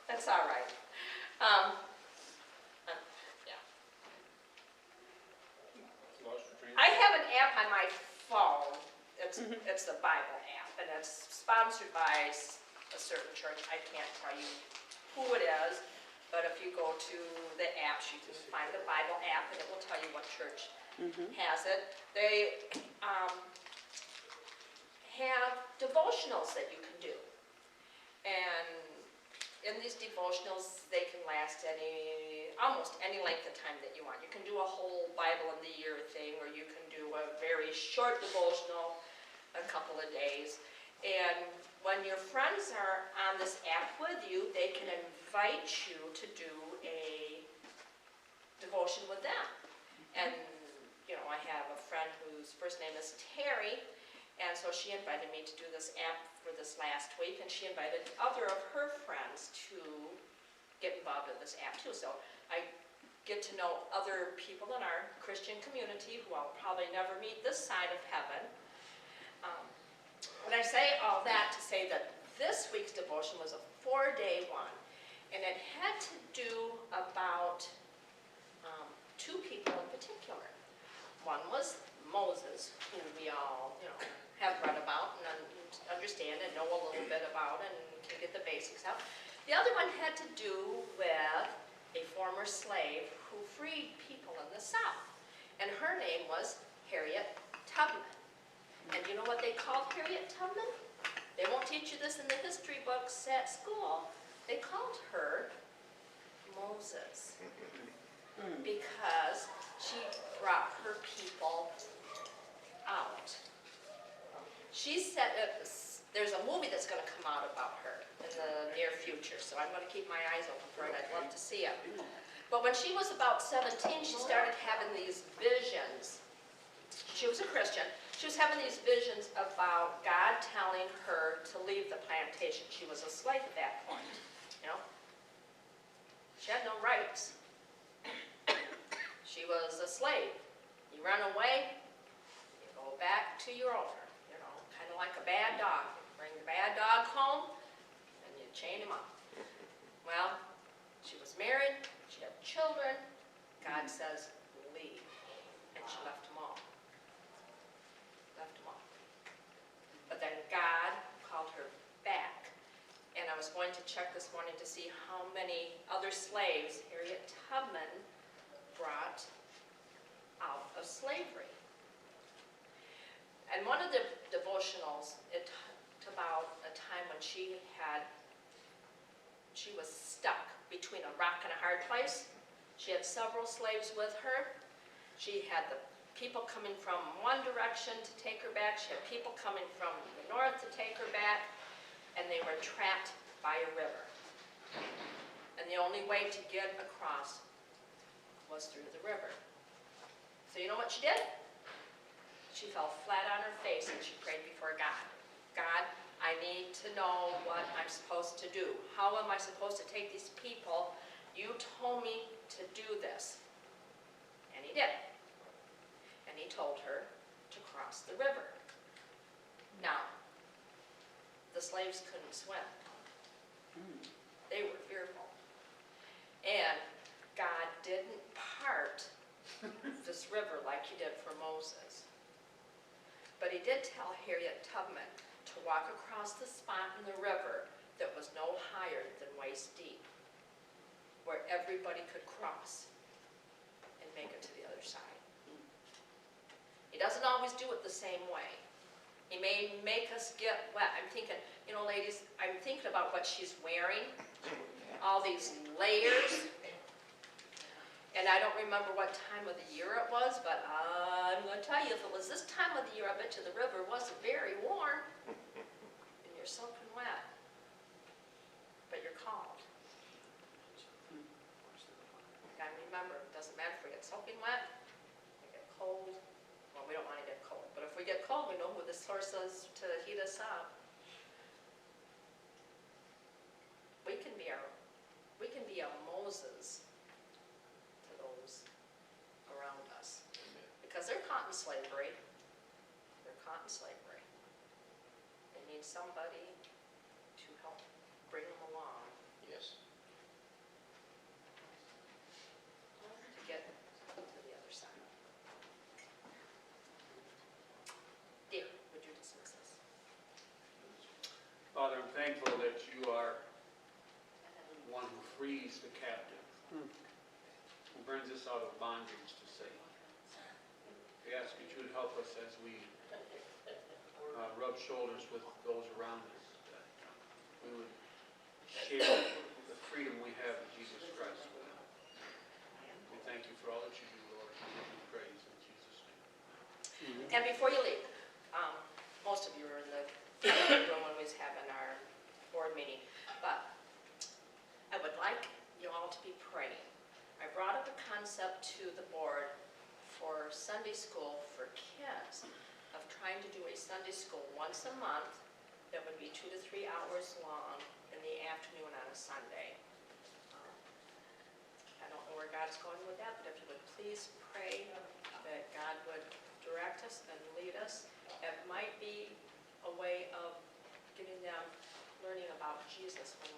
That's all right. Um, yeah. I have an app on my phone. It's the Bible app, and it's sponsored by a certain church. I can't tell you who it is, but if you go to the apps, you can find the Bible app, and it will tell you what church has it. They have devotionals that you can do, and in these devotionals, they can last almost any length of time that you want. You can do a whole Bible in the year thing, or you can do a very short devotional, a couple of days. And when your friends are on this app with you, they can invite you to do a devotion with them. And, you know, I have a friend whose first name is Terry, and so she invited me to do this app for this last week, and she invited other of her friends to get involved in this app too. So I get to know other people in our Christian community who I'll probably never meet this side of heaven. When I say all that to say that this week's devotion was a 4-day one, and it had to do about two people in particular. One was Moses, who we all, have read about and understand and know a little bit about and can get the basics out. The other one had to do with a former slave who freed people in the South. And her name was Harriet Tubman. And you know what they called Harriet Tubman? They won't teach you this in the history books at school. They called her Moses. Because she brought her people out. She said, there's a movie that's going to come out about her in the near future, so I'm going to keep my eyes open for it. I'd love to see it. But when she was about 17, she started having these visions. She was a Christian. She was having these visions about God telling her to leave the plantation. She was a slave at that point, She had no rights. She was a slave. You run away, you go back to your owner. Kind of like a bad dog. You bring the bad dog home, and you chain him up. Well, she was married, she had children. God says, leave. And she left them all. But then God called her back. And I was going to check this morning to see how many other slaves Harriet Tubman brought out of slavery. And one of the devotionals, it talked about a time when she was stuck between a rock and a hard place. She had several slaves with her. She had the people coming from one direction to take her back. She had people coming from the north to take her back. And they were trapped by a river. And the only way to get across was through the river. So you know what she did? She fell flat on her face and she prayed before God. God, I need to know what I'm supposed to do. How am I supposed to take these people? You told me to do this. And he did. And he told her to cross the river. Now, the slaves couldn't swim. They were fearful. And God didn't part this river like he did for Moses. But he did tell Harriet Tubman to walk across the spot in the river that was no higher than waist deep, where everybody could cross and make it to the other side. He doesn't always do it the same way. He may make us get wet. I'm thinking, ladies, I'm thinking about what she's wearing, all these layers. And I don't remember what time of the year it was, but I'm going to tell you, if it was this time of the year, I bet you the river wasn't very warm. And you're soaking wet. But you're called. And remember, it doesn't matter if we get soaking wet, we get cold. Well, we don't want to get cold. But if we get cold, we know who the source is to heat us up. We can be a Moses to those around us. Because they're caught in slavery. They need somebody to help bring them along. Yeah. peace the captive, who brings us out of bondage to Satan. We ask that you would help us as we rub shoulders with those around us, that we would share the freedom we have in Jesus Christ with them. We thank you for all that you do, Lord. We give you praise in Jesus' name. And before you leave, most of you are in the room when we was having our board meeting, but I would like you all to be praying. I brought up a concept to the board for Sunday school for kids of trying to do a Sunday school once a month that would be 2 to 3 hours long in the afternoon on a Sunday. I don't know where God's going with that, but if you would please pray that God would direct us and lead us. It might be a way of getting them learning about Jesus when